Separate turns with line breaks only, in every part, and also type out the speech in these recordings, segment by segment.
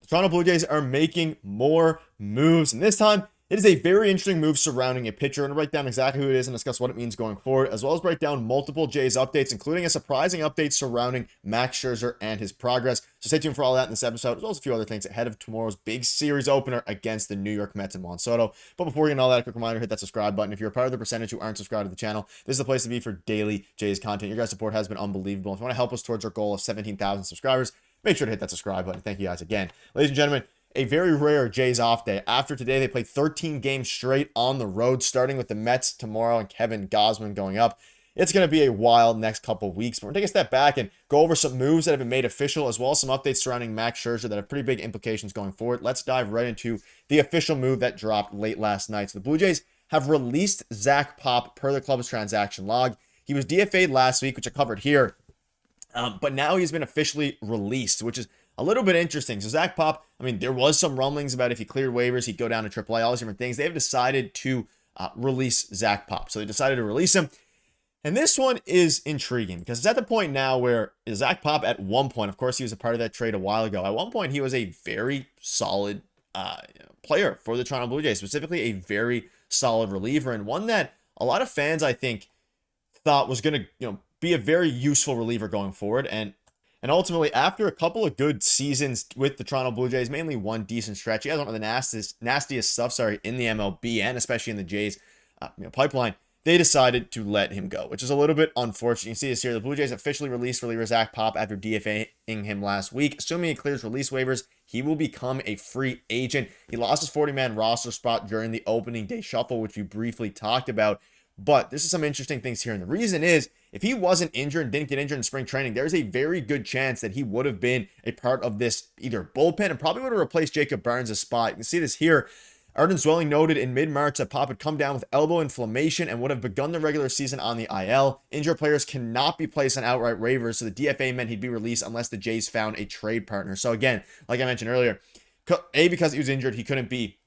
The Toronto Blue Jays are making more moves, and this time it is a very interesting move surrounding a pitcher. I'm going to break down exactly who it is and discuss what it means going forward, as well as break down multiple Jays updates, including a surprising update surrounding Max Scherzer and his progress. So stay tuned for all that in this episode, as well as a few other things ahead of tomorrow's big series opener against the New York Mets in Juan Soto. But before we get into all that, a quick reminder, hit that subscribe button. If you're a part of the percentage who aren't subscribed to the channel, this is the place to be for daily Jays content. Your guys' support has been unbelievable. If you want to help us towards our goal of 17,000 subscribers, make sure to hit that subscribe button. Thank you guys again. Ladies and gentlemen, a very rare Jays off day. After today, they play 13 games straight on the road, starting with the Mets tomorrow and Kevin Gausman going up. It's going to be a wild next couple weeks. But we're going to take a step back and go over some moves that have been made official, as well as some updates surrounding Max Scherzer that have pretty big implications going forward. Let's dive right into the official move that dropped late last night. So the Blue Jays have released Zack Pop per the club's transaction log. He was DFA'd last week, which I covered here, but now he's been officially released, which is a little bit interesting. So Zack Pop, I mean, there was some rumblings about if he cleared waivers, he'd go down to AAA, all these different things. They've decided to release Zack Pop. So they decided to release him. And this one is intriguing because it's at the point now where Zack Pop at one point, of course, he was a part of that trade a while ago. At one point, he was a very solid player for the Toronto Blue Jays, specifically a very solid reliever, and one that a lot of fans, I think, thought was going to, be a very useful reliever going forward. And ultimately, after a couple of good seasons with the Toronto Blue Jays, mainly one decent stretch, he has one of the nastiest stuff, in the MLB and especially in the Jays pipeline, they decided to let him go, which is a little bit unfortunate. You see this here. The Blue Jays officially released reliever Zack Pop after DFAing him last week. Assuming he clears release waivers, he will become a free agent. He lost his 40-man roster spot during the opening day shuffle, which we briefly talked about. But this is some interesting things here. And the reason is, if he wasn't injured and didn't get injured in spring training, there's a very good chance that he would have been a part of this either bullpen and probably would have replaced Jacob Burns' spot. You can see this here. Arden Zwelling noted in mid-March that Pop had come down with elbow inflammation and would have begun the regular season on the IL. Injured players cannot be placed on outright waivers, so the DFA meant he'd be released unless the Jays found a trade partner. So again, like I mentioned earlier, because he was injured, he couldn't be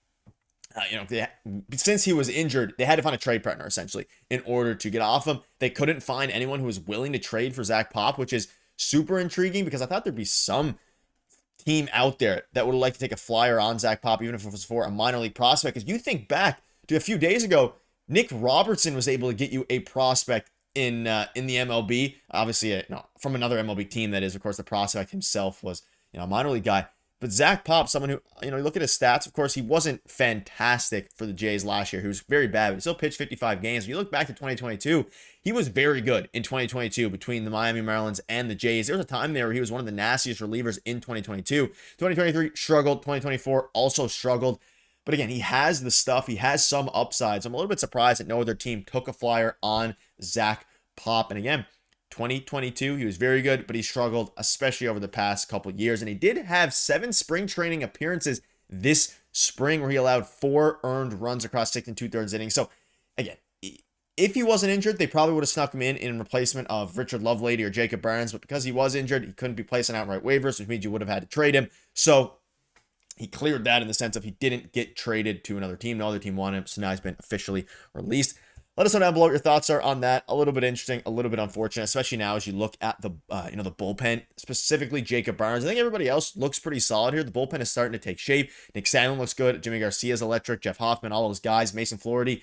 since he was injured, they had to find a trade partner essentially in order to get off him. They couldn't find anyone who was willing to trade for Zack Pop, which is super intriguing because I thought there'd be some team out there that would like to take a flyer on Zack Pop, even if it was for a minor league prospect. Because you think back to a few days ago, Nick Robertson was able to get you a prospect in the MLB, obviously from another MLB team. That is, of course, the prospect himself was a minor league guy. But Zack Pop, someone who, you look at his stats, of course, he wasn't fantastic for the Jays last year. He was very bad, but he still pitched 55 games. When you look back to 2022, he was very good in 2022 between the Miami Marlins and the Jays. There was a time there where he was one of the nastiest relievers in 2022. 2023 struggled. 2024 also struggled. But again, he has the stuff. He has some upsides. I'm a little bit surprised that no other team took a flyer on Zack Pop. And again, 2022, he was very good, but he struggled, especially over the past couple years. And he did have 7 spring training appearances this spring where he allowed 4 earned runs across 6 2/3 innings. So again, if he wasn't injured, they probably would have snuck him in replacement of Richard Lovelady or Jacob Burns. But because he was injured, he couldn't be placed on outright waivers, which means you would have had to trade him. So he cleared that in the sense of he didn't get traded to another team. No other team wanted him, so now he's been officially released. Let us know down below what your thoughts are on that. A little bit interesting, a little bit unfortunate, especially now as you look at the the bullpen, specifically Jacob Burns. I think everybody else looks pretty solid here. The bullpen is starting to take shape. Nick Sandlin looks good. Jimmy Garcia's electric. Jeff Hoffman, all those guys. Mason Flaherty,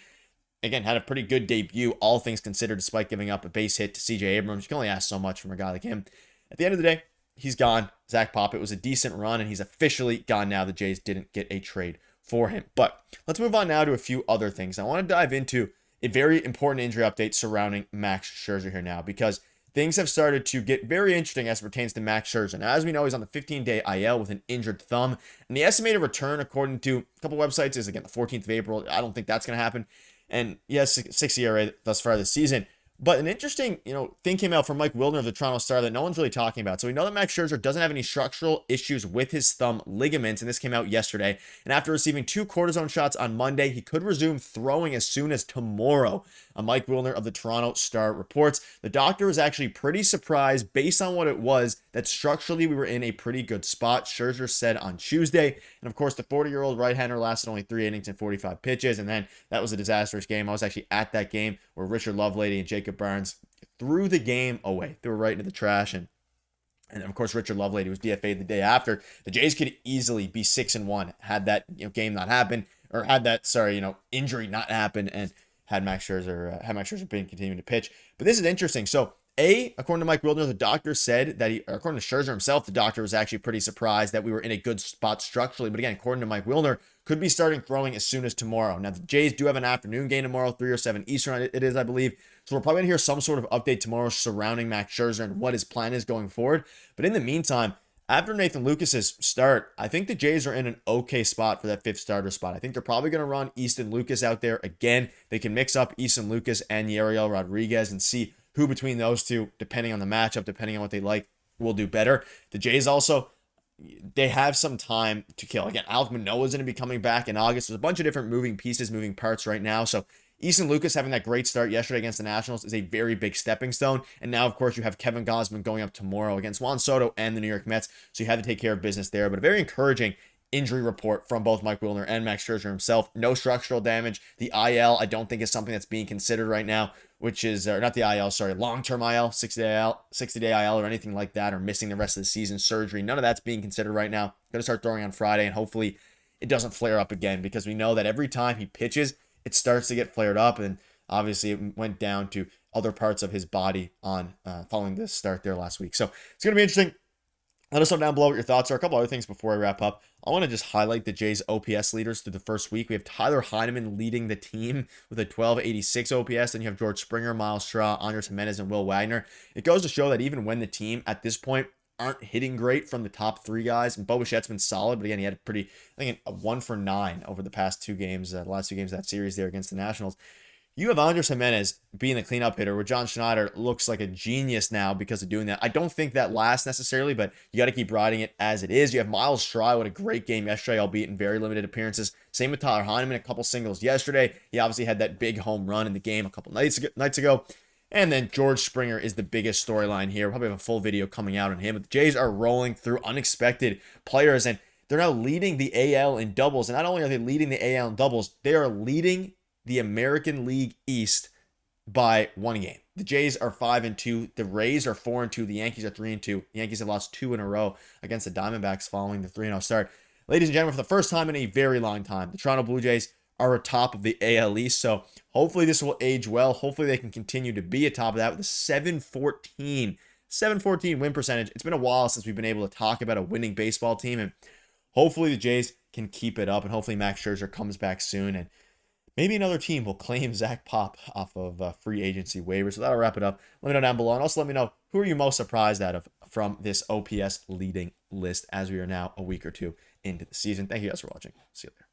again, had a pretty good debut, all things considered, despite giving up a base hit to CJ Abrams. You can only ask so much from a guy like him. At the end of the day, he's gone. Zack Pop, it was a decent run, and he's officially gone now. The Jays didn't get a trade for him. But let's move on now to a few other things. I want to dive into a very important injury update surrounding Max Scherzer here now, because things have started to get very interesting as it pertains to Max Scherzer. Now, as we know, he's on the 15-day IL with an injured thumb, and the estimated return, according to a couple websites, is again the 14th of April. I don't think that's going to happen. And yes, 6 ERA thus far this season. But an interesting, thing came out from Mike Wilner of the Toronto Star that no one's really talking about. So we know that Max Scherzer doesn't have any structural issues with his thumb ligaments, and this came out yesterday. And after receiving 2 cortisone shots on Monday, he could resume throwing as soon as tomorrow. Mike Wilner of the Toronto Star reports. The doctor was actually pretty surprised based on what it was that structurally we were in a pretty good spot, Scherzer said on Tuesday. And of course, the 40-year-old right-hander lasted only 3 innings and 45 pitches, and then that was a disastrous game. I was actually at that game where Richard Lovelady and Jacob Burns threw the game away. They were right into the trash, and And of course, Richard Lovelady was DFA'd the day after. The Jays could easily be 6-1 had that game not happen, or had that injury not happen, and had Max Scherzer been continuing to pitch. But this is interesting. So according to Mike Wilner, the doctor said that according to Scherzer himself, the doctor was actually pretty surprised that we were in a good spot structurally. But again, according to Mike Wilner, could be starting throwing as soon as tomorrow. Now, the Jays do have an afternoon game tomorrow, 3 or 7 Eastern, it is, I believe. So we're probably going to hear some sort of update tomorrow surrounding Max Scherzer and what his plan is going forward. But in the meantime, after Nathan Lucas's start, I think the Jays are in an okay spot for that 5th starter spot. I think they're probably going to run Easton Lucas out there again. They can mix up Easton Lucas and Yariel Rodriguez and see who between those two, depending on the matchup, depending on what they like, will do better. The Jays also, they have some time to kill. Again, Alek Manoah is going to be coming back in August. There's a bunch of different moving pieces, moving parts right now. So Easton Lucas having that great start yesterday against the Nationals is a very big stepping stone. And now, of course, you have Kevin Gausman going up tomorrow against Juan Soto and the New York Mets. So you have to take care of business there. But a very encouraging injury report from both Mike Wilner and Max Scherzer himself. No structural damage. The IL, I don't think is something that's being considered right now, which is, or not the IL, sorry, long-term IL, 60-day IL or anything like that, or missing the rest of the season, surgery. None of that's being considered right now. Going to start throwing on Friday, and hopefully it doesn't flare up again, because we know that every time he pitches, it starts to get flared up, and obviously it went down to other parts of his body on following this start there last week. So it's going to be interesting. Let us know down below what your thoughts are. A couple other things before I wrap up. I want to just highlight the Jays OPS leaders through the first week. We have Tyler Heineman leading the team with a 1286 OPS. Then you have George Springer, Miles Straw, Andres Jimenez, and Will Wagner. It goes to show that even when the team at this point aren't hitting great from the top 3 guys, and Bichette's been solid, but again, he had a 1 for 9 over the past 2 games, the last 2 games of that series there against the Nationals. You have Andres Jimenez being the cleanup hitter, where John Schneider looks like a genius now because of doing that. I don't think that lasts necessarily, but you got to keep riding it as it is. You have Miles Straw with a great game yesterday, albeit in very limited appearances. Same with Tyler Heineman, a couple singles yesterday. He obviously had that big home run in the game a couple nights ago. And then George Springer is the biggest storyline here. We'll probably have a full video coming out on him. But the Jays are rolling through unexpected players, and they're now leading the AL in doubles. And not only are they leading the AL in doubles, they are leading the American League East by 1 game. The Jays are 5-2. The Rays are 4-2. The Yankees are 3-2. The Yankees have lost 2 in a row against the Diamondbacks following the 3-0 start. Ladies and gentlemen, for the first time in a very long time, the Toronto Blue Jays are atop of the AL East. So hopefully this will age well. Hopefully they can continue to be atop of that with a 714 win percentage. It's been a while since we've been able to talk about a winning baseball team, and hopefully the Jays can keep it up, and hopefully Max Scherzer comes back soon, and maybe another team will claim Zack Pop off of free agency waivers. So that'll wrap it up. Let me know down below. And also let me know, who are you most surprised out of from this OPS leading list, as we are now a week or 2 into the season. Thank you guys for watching. See you later.